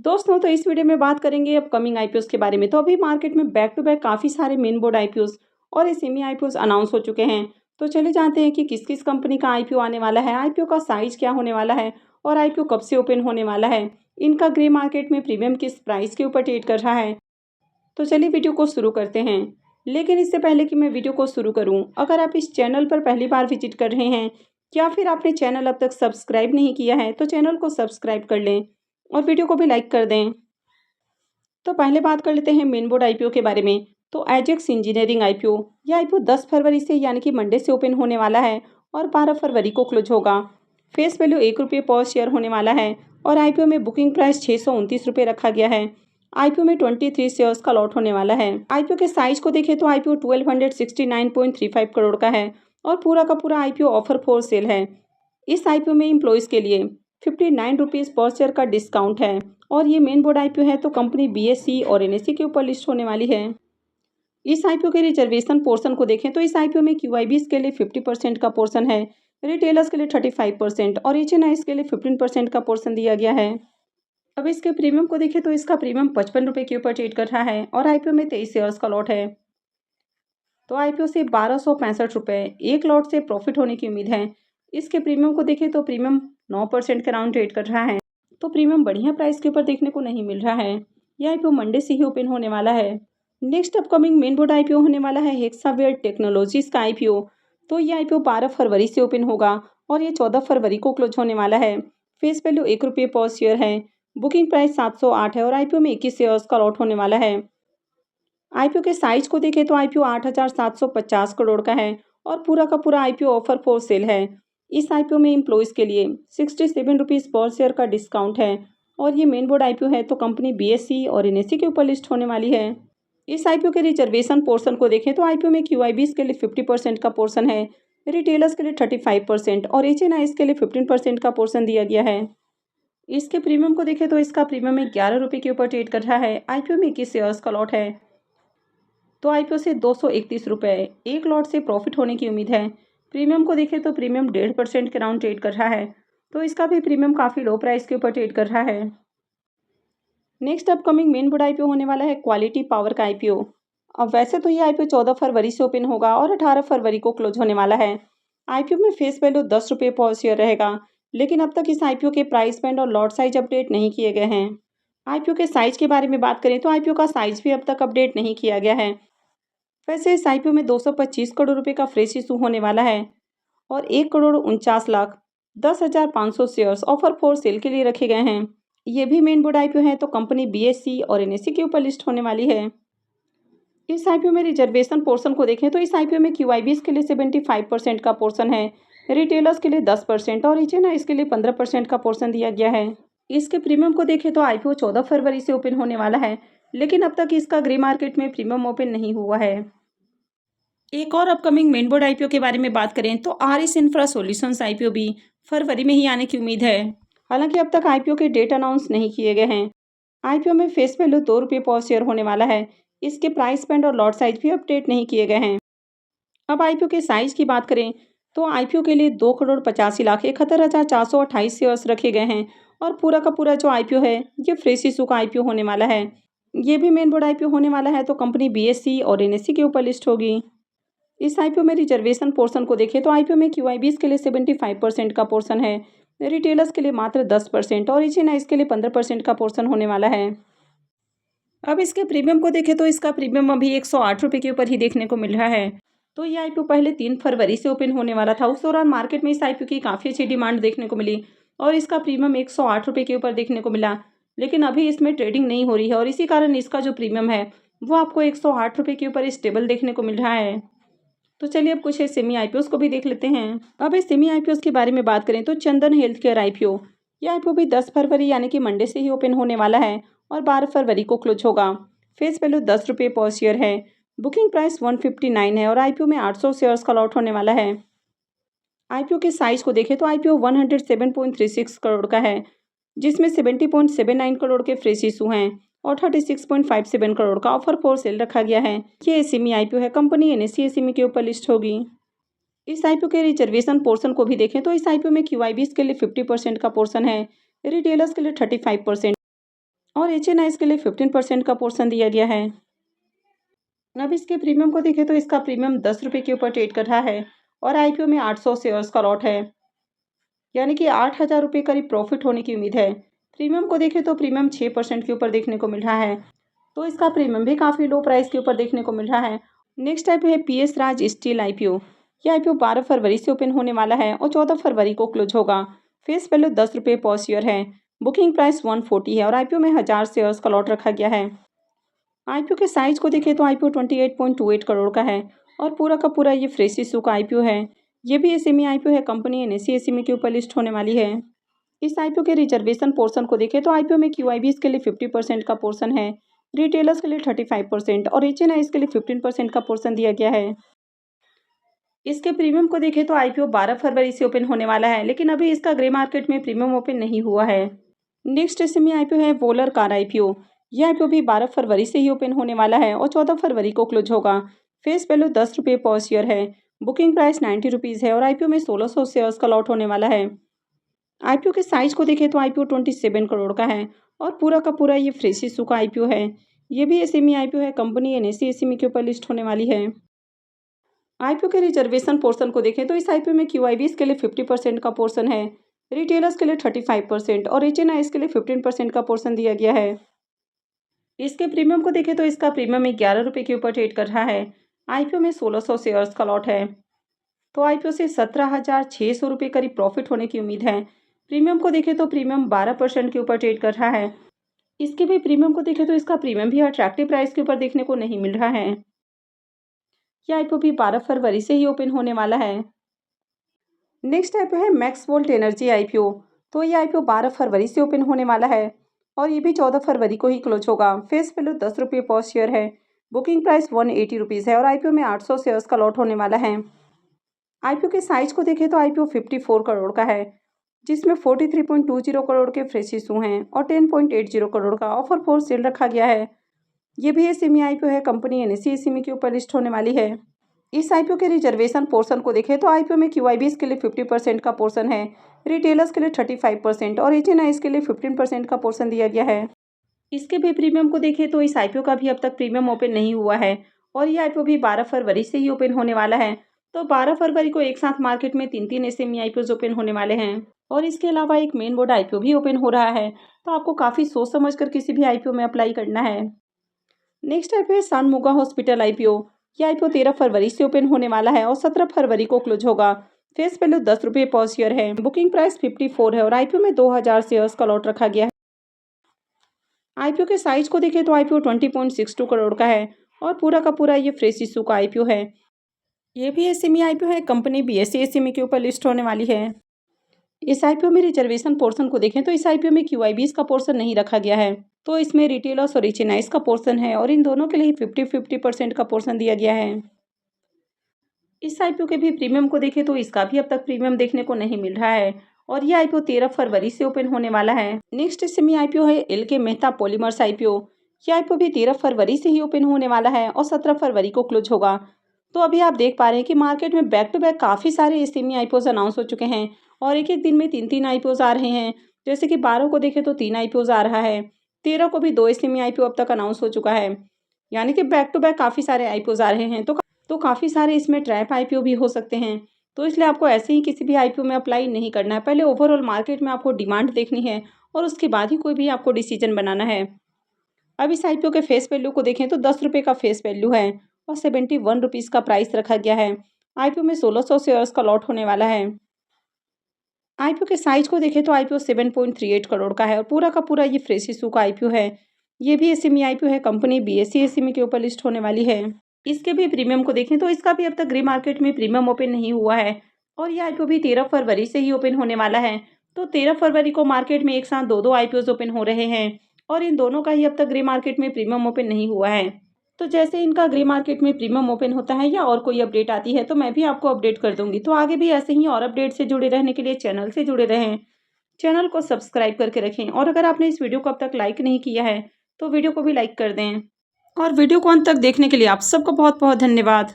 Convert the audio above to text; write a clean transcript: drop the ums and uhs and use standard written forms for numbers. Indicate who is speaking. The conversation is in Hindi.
Speaker 1: दोस्तों, तो इस वीडियो में बात करेंगे अपकमिंग आईपीओस के बारे में। तो अभी मार्केट में बैक टू बैक काफ़ी सारे मेन बोर्ड आईपीओस और एसएमई आईपीओस अनाउंस हो चुके हैं। तो चलिए जानते हैं कि किस किस कंपनी का आईपीओ आने वाला है, आईपीओ का साइज क्या होने वाला है और आईपीओ कब से ओपन होने वाला है। इनका ग्रे मार्केट में प्रीमियम किस प्राइस के ऊपर ट्रेड कर रहा है। तो चलिए वीडियो को शुरू करते हैं। लेकिन इससे पहले कि मैं वीडियो को शुरू करूं, अगर आप इस चैनल पर पहली बार विजिट कर रहे हैं या फिर आपने चैनल अब तक सब्सक्राइब नहीं किया है, तो चैनल को सब्सक्राइब कर लें और वीडियो को भी लाइक कर दें। तो पहले बात कर लेते हैं मेन बोर्ड आईपीओ के बारे में। तो एजेक्स इंजीनियरिंग आईपीओ, यह आईपीओ 10 फरवरी से यानी कि मंडे से ओपन होने वाला है और 12 फरवरी को क्लोज होगा। फेस वैल्यू ₹1 पर शेयर होने वाला है और आईपीओ में बुकिंग प्राइस ₹629 रखा गया है। आईपीओ में 23 शेयर्स का लॉट होने वाला है। आईपीओ के साइज को देखें तो आईपीओ 1269.35 करोड़ का है और पूरा का पूरा आईपीओ ऑफर फॉर सेल है। इस आईपीओ में एम्प्लॉयज़ के लिए ₹59 पर शेयर का डिस्काउंट है और ये मेन बोर्ड आईपीओ है, तो कंपनी बीएसई और एनएसई के ऊपर लिस्ट होने वाली है। इस आईपीओ के रिजर्वेशन पोर्शन को देखें तो इस आईपीओ में क्यूआईबीज के लिए 50% का पोर्शन है, रिटेलर्स के लिए 35% और एचएनआईज के लिए 15% का पोर्शन दिया गया है। अब इसके प्रीमियम को देखें तो इसका प्रीमियम ₹55 के ऊपर ट्रेड कर रहा है और आईपीओ में 23 शेयर्स का लॉट है। तो आईपीओ से ₹1265 एक लॉट से प्रॉफिट होने की उम्मीद है। इसके प्रीमियम को देखें तो प्रीमियम 9% के राउंड ट्रेड कर रहा है, तो प्रीमियम बढ़िया प्राइस के ऊपर देखने को नहीं मिल रहा है। यह आईपीओ मंडे से ही ओपन होने वाला है। Next upcoming main board IPO होने वाला है हेक्सावेयर टेक्नोलॉजीज का आईपीओ। तो ये आईपीओ 12 फरवरी से ओपन होगा और ये 14 फरवरी को क्लोज होने वाला है। फेस वैल्यू ₹1 पर शेयर है, बुकिंग प्राइस 708 है और आईपीओ में 21 शेयर्स का लॉट होने वाला है। आईपीओ के साइज को देखें तो आईपीओ 8,750 करोड़ का है और पूरा का पूरा आईपीओ ऑफर फॉर सेल है। इस आईपीओ में एम्प्लॉयज़ के लिए ₹67 पर शेयर का डिस्काउंट है और ये मेन बोर्ड आईपीओ है, तो कंपनी बीएसई और एनएसई के ऊपर लिस्ट होने वाली है। इस आईपीओ के रिजर्वेशन पोर्शन को देखें तो आईपीओ में क्यूआईबीज के लिए 50% का पोर्शन है, रिटेलर्स के लिए 35% और एचएनआईज के लिए 15% का पोर्शन दिया गया है। इसके प्रीमियम को देखें तो इसका प्रीमियम ₹11 के ऊपर ट्रेड कर रहा है। आईपीओ में 21 शेयर्स का लॉट है, तो आईपीओ से ₹231 एक लॉट से प्रॉफिट होने की उम्मीद है। प्रीमियम को देखें तो प्रीमियम 1.5% के राउंड ट्रेड कर रहा है, तो इसका भी प्रीमियम काफ़ी लो प्राइस के ऊपर ट्रेड कर रहा है। Next upcoming main board IPO होने वाला है क्वालिटी पावर का आईपीओ। अब वैसे तो ये आईपीओ 14 फरवरी से ओपन होगा और 18 फरवरी को क्लोज होने वाला है। आईपीओ में फेस वैल्यू ₹10 पर शेयर रहेगा, लेकिन अब तक इस आईपीओ के प्राइस बैंड और लॉट साइज अपडेट नहीं किए गए हैं। आईपीओ के साइज के बारे में बात करें तो आईपीओ का साइज भी अब तक अपडेट नहीं किया गया है। वैसे इस आईपीओ में 225 करोड़ रुपए का फ्रेश इशू होने वाला है और 1,49,10,500 शेयर्स ऑफर फॉर सेल के लिए रखे गए हैं। ये भी मेन बोर्ड आईपीओ है, तो कंपनी बीएसई और एनएसई के ऊपर लिस्ट होने वाली है। इस आईपीओ में रिजर्वेशन पोर्शन को देखें तो इस आईपीओ में क्यूआईबीज के लिए 75% का पोर्शन है, रिटेलर्स के लिए 10% और एचएनआईज के लिए 15% का पोर्शन दिया गया है। इसके प्रीमियम को देखें तो आईपीओ 14 फरवरी से ओपन होने वाला है, लेकिन अब तक इसका ग्रे मार्केट में प्रीमियम ओपन नहीं हुआ है। एक और अपकमिंग मेन बोर्ड आईपीओ के बारे में बात करें तो आरएस इंफ्रा सॉल्यूशंस आईपीओ भी फरवरी में ही आने की उम्मीद है। हालांकि अब तक आईपीओ के डेट अनाउंस नहीं किए गए हैं। आईपीओ में फेस वैल्यू ₹2 पर शेयर होने वाला है। इसके प्राइस बैंड और लॉट साइज भी अपडेट नहीं किए गए हैं। अब आईपीओ के साइज की बात करें तो आईपीओ के लिए 2,85,71,428 शेयर्स रखे गए हैं और पूरा का पूरा जो आईपीओ है ये फ्रेश इशू का आईपीओ होने वाला है। ये भी मेन बोर्ड आईपीओ होने वाला है, तो कंपनी बीएसई और एनएसई के ऊपर लिस्ट होगी। इस आईपीओ में रिजर्वेशन पोर्शन को देखें तो आईपीओ में क्यूआईबीज के लिए 75% का पोर्शन है, रिटेलर्स के लिए मात्र 10% और एचएनआईज के लिए 15% का पोर्शन होने वाला है। अब इसके प्रीमियम को देखें तो इसका प्रीमियम अभी ₹108 के ऊपर ही देखने को मिल रहा है। तो ये आईपीओ पहले 3 फरवरी से ओपन होने वाला था। उस दौरान मार्केट में इस आईपीओ की काफ़ी अच्छी डिमांड देखने को मिली और इसका प्रीमियम ₹108 के ऊपर देखने को मिला, लेकिन अभी इसमें ट्रेडिंग नहीं हो रही है और इसी कारण इसका जो प्रीमियम है वो आपको ₹108 के ऊपर स्टेबल देखने को मिल रहा है। तो चलिए अब कुछ सेमी आईपीओस को भी देख लेते हैं। अब इस सेमी आईपीओस के बारे में बात करें तो चंदन हेल्थ केयर आईपीओ, यह आईपीओ भी 10 फरवरी यानी कि मंडे से ही ओपन होने वाला है और 12 फरवरी को क्लोज होगा। फेस वैल्यू ₹10 पर शेयर है, बुकिंग प्राइस 159 है और आईपीओ में 800 शेयर्स का लॉट होने वाला है। आईपीओ के साइज को देखें तो आईपीओ 107.36 करोड़ का है, जिसमें 70.79 करोड़ के फ्रेश इशू हैं और 36.57 करोड़ का ऑफर फॉर सेल रखा गया है। ये एसएमई आईपीओ है, कंपनी एनएसई एसएमई के ऊपर लिस्ट होगी। इस आईपीओ के रिजर्वेशन पोर्शन को भी देखें तो इस आईपीओ में क्यूआईबीज के लिए 50% का पोर्शन है, रिटेलर्स के लिए 35% और एचएनआईएस के लिए 15% का पोर्शन दिया गया है। अब इसके प्रीमियम को देखें तो इसका प्रीमियम 10 रुपये के ऊपर ट्रेड कर रहा है और आईपीओ में 800 शेयर्स का लॉट है, यानी कि 8,000 रुपये करीब प्रॉफिट होने की उम्मीद है। प्रीमियम को देखें तो प्रीमियम 6% के ऊपर देखने को मिल रहा है, तो इसका प्रीमियम भी काफ़ी लो प्राइस के ऊपर देखने को मिल रहा है। नेक्स्ट टाइप है पीएस राज स्टील आईपीओ। यह आईपीओ 12 फरवरी से ओपन होने वाला है और 14 फरवरी को क्लोज होगा। फेस वैल्यू 10 रुपये पर शेयर है। बुकिंग प्राइस 140 है और आईपीओ में 1000 शेयर्स का लॉट रखा गया है। आईपीओ के साइज को देखें तो आईपीओ 28.28 करोड़ का है और पूरा का पूरा ये फ्रेश इशू का आईपीओ है। ये भी एसएमई आईपीओ है, कंपनी एनएसई एसएमई के ऊपर लिस्ट होने वाली है। इस आईपीओ के रिजर्वेशन पोर्शन को देखें तो आईपीओ में क्यूआईबीएस के लिए 50% का पोर्शन है, रिटेलर्स के लिए 35% और एचएनआईएस के लिए 15% का पोर्शन दिया गया है। इसके प्रीमियम को देखें तो आईपीओ 12 फरवरी से ओपन होने वाला है, लेकिन अभी इसका ग्रे मार्केट में प्रीमियम ओपन नहीं हुआ है। नेक्स्ट एसएमई आईपीओ है वोलर कार आईपीओ। यह आईपीओ भी 12 फरवरी से ही ओपन होने वाला है और 14 फरवरी को क्लोज होगा। फेस वैल्यू 10 रुपये पर शेयर है। बुकिंग प्राइस 90 रुपीज़ है और आईपीओ में 1600 शेयर्स का लॉट होने वाला है। आईपीओ के साइज को देखें तो आईपीओ 27 करोड़ का है और पूरा का पूरा ये फ्रेश इशू का आईपीओ है। ये भी एसएमई आईपीओ है, कंपनी एनएसई एसएमई के ऊपर लिस्ट होने वाली है। आईपीओ के रिजर्वेशन पोर्शन को देखें तो इस आईपीओ में क्यूआईबीएस के लिए 50% का पोर्शन है, रिटेलर्स के लिए 35% और एचएनआईएस के लिए 15% का पोर्शन दिया गया है। इसके प्रीमियम को देखें तो इसका प्रीमियम 11 रुपये के ऊपर ट्रेड कर रहा है। आईपीओ में 1600 शेयर्स का लॉट है, तो आईपीओ से 17,600 रुपये करीब प्रॉफिट होने की उम्मीद है। प्रीमियम को देखें तो प्रीमियम 12% के ऊपर ट्रेड कर रहा है। इसके भी प्रीमियम को देखें तो इसका प्रीमियम भी अट्रैक्टिव प्राइस के ऊपर देखने को नहीं मिल रहा है। यह आईपीओ भी 12 फरवरी से ही ओपन होने वाला है। नेक्स्ट आईपीओ है मैक्स वोल्ट एनर्जी आईपीओ। तो ये आईपीओ 12 फरवरी से ओपन होने वाला है और ये भी 14 फरवरी को ही क्लोज होगा। फेस वैल्यू 10 रुपये पर शेयर है। बुकिंग प्राइस 180 रुपीज़ है और आईपीओ में 800 शेयर्स का लॉट होने वाला है। आईपीओ के साइज को देखें तो आईपीओ 54 करोड़ का है, जिसमें 43.20 करोड़ के फ्रेश इशू हैं और 10.80 करोड़ का ऑफर फॉर सेल रखा गया है। ये भी एसएमई आईपीओ है, कंपनी एनएसई एसएमई के ऊपर लिस्ट होने वाली है। इस आईपीओ के रिजर्वेशन पोर्शन को देखें तो आईपीओ में क्यूआईबीएस के लिए 50% का पोर्शन है, रिटेलर्स के लिए 35% और एचएनआईएस के लिए 15% का पोर्शन दिया गया है। इसके भी प्रीमियम को देखें तो इस आईपीओ का भी अब तक प्रीमियम ओपन नहीं हुआ है और ये आईपीओ भी 12 फरवरी से ही ओपन होने वाला है। तो 12 फरवरी को एक साथ मार्केट में 3 एसएमई आईपीओ ओपन होने वाले हैं और इसके अलावा एक मेन बोर्ड आईपीओ भी ओपन हो रहा है। तो आपको काफ़ी सोच समझ कर किसी भी आईपीओ में अप्लाई करना है। नेक्स्ट आईपीओ है सानमुगा हॉस्पिटल आईपीओ। यह आईपीओ 13 फरवरी से ओपन होने वाला है और 17 फरवरी को क्लोज होगा। फेस वैल्यू 10 रुपये पर शेयर है। बुकिंग प्राइस 54 है और आईपीओ में 2000 शेयर्स का लॉट रखा गया है। आईपीओ के साइज को देखें तो आईपीओ 20.62 करोड़ का है और पूरा का पूरा ये फ्रेश इशू का आईपीओ है। ये भी एसएमई आईपीओ है, कंपनी बीएसई एसएमई के ऊपर लिस्ट होने वाली है। इस आईपीओ में रिजर्वेशन पोर्शन को देखें तो इस आईपीओ में क्यूआईबीएस का पोर्शन नहीं रखा गया है, तो इसमें रिटेलर्स और एचएनआईएस का पोर्शन है और इन दोनों के लिए 50-50% का पोर्शन दिया गया है। इस आईपीओ के भी प्रीमियम को देखें तो इसका भी अब तक प्रीमियम देखने को नहीं मिल रहा है और ये आईपीओ 13 फरवरी से ओपन होने वाला है। नेक्स्ट एसएमई आईपीओ है एलके मेहता पॉलीमर्स आईपीओ। ये आईपीओ भी 13 फरवरी से ही ओपन होने वाला है और 17 फरवरी को क्लोज होगा। तो अभी आप देख पा रहे हैं कि मार्केट में बैक टू बैक काफ़ी सारे एसएमई आईपीओज अनाउंस हो चुके हैं और एक एक दिन में 3-3 आईपीओज आ रहे हैं। जैसे कि 12 को देखें तो 3 आईपीओज आ रहा है, 13 को भी 2 एसएमई आईपीओ अब तक अनाउंस हो चुका है, यानी कि बैक टू बैक काफ़ी सारे आईपीओज आ रहे हैं। तो काफ़ी सारे इसमें ट्रैप आईपीओ भी हो सकते हैं। तो इसलिए आपको ऐसे ही किसी भी आईपीओ में अप्लाई नहीं करना है। पहले ओवरऑल मार्केट में आपको डिमांड देखनी है और उसके बाद ही कोई भी आपको डिसीजन बनाना है। अब इस आईपीओ के फेस वैल्यू को देखें तो 10 रुपये का फेस वैल्यू है और 71 रुपीज़ का प्राइस रखा गया है। आईपीओ में 1600 शेयर्स का लॉट होने वाला है। आईपीओ के साइज को देखें तो आईपीओ 7.38 करोड़ का है और पूरा का पूरा ये फ्रेश इशू का आईपीओ है। ये भी एसएमई आईपीओ है, कंपनी बीएसई एसएमई के ऊपर लिस्ट होने वाली है। इसके भी प्रीमियम को देखें तो इसका भी अब तक ग्रे मार्केट में प्रीमियम ओपन नहीं हुआ है और यह आईपीओ भी 13 फरवरी से ही ओपन होने वाला है। तो 13 फरवरी को मार्केट में एक साथ दो आईपीओज ओपन हो रहे हैं और इन दोनों का ही अब तक ग्रे मार्केट में प्रीमियम ओपन नहीं हुआ है। तो जैसे इनका ग्रे मार्केट में प्रीमियम ओपन होता है या और कोई अपडेट आती है तो मैं भी आपको अपडेट कर दूंगी। तो आगे भी ऐसे ही और अपडेट से जुड़े रहने के लिए चैनल से जुड़े रहें, चैनल को सब्सक्राइब करके रखें और अगर आपने इस वीडियो को अब तक लाइक नहीं किया है तो वीडियो को भी लाइक कर दें। और वीडियो को अंत तक देखने के लिए आप सबको बहुत बहुत धन्यवाद।